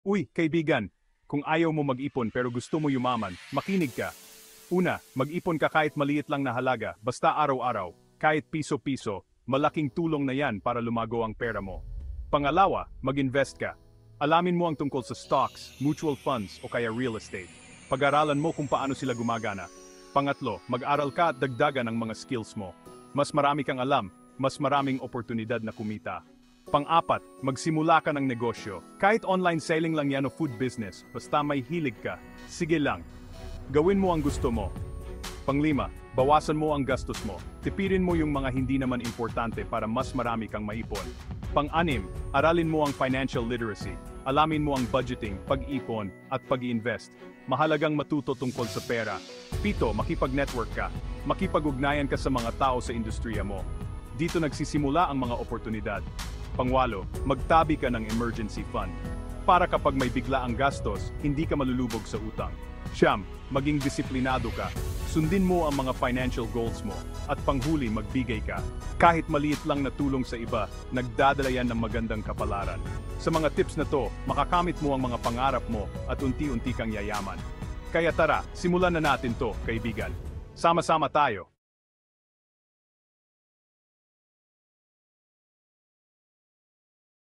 Uy, kaibigan, kung ayaw mo mag-ipon pero gusto mo yumaman, makinig ka. Una, mag-ipon ka kahit maliit lang na halaga, basta araw-araw, kahit piso-piso, malaking tulong na yan para lumago ang pera mo. Pangalawa, mag-invest ka. Alamin mo ang tungkol sa stocks, mutual funds o kaya real estate. Pag-aralan mo kung paano sila gumagana. Pangatlo, mag-aral ka at dagdagan ang mga skills mo. Mas marami kang alam, mas maraming oportunidad na kumita. Pang-apat, magsimula ka ng negosyo. Kahit online selling lang yan o food business, basta may hilig ka, sige lang. Gawin mo ang gusto mo. Pang-lima, bawasan mo ang gastos mo. Tipirin mo yung mga hindi naman importante para mas marami kang maipon. Pang-anim, aralin mo ang financial literacy. Alamin mo ang budgeting, pag-ipon, at pag-i-invest. Mahalagang matuto tungkol sa pera. Pito, makipag-network ka. Makipag-ugnayan ka sa mga tao sa industriya mo. Dito nagsisimula ang mga oportunidad. Pangwalo, magtabi ka ng emergency fund. Para kapag may bigla ang gastos, hindi ka malulubog sa utang. Siyam, maging disiplinado ka. Sundin mo ang mga financial goals mo. At panghuli, magbigay ka. Kahit maliit lang na tulong sa iba, nagdadala yan ng magandang kapalaran. Sa mga tips na to, makakamit mo ang mga pangarap mo at unti-unti kang yayaman. Kaya tara, simulan na natin to, kaibigan. Sama-sama tayo.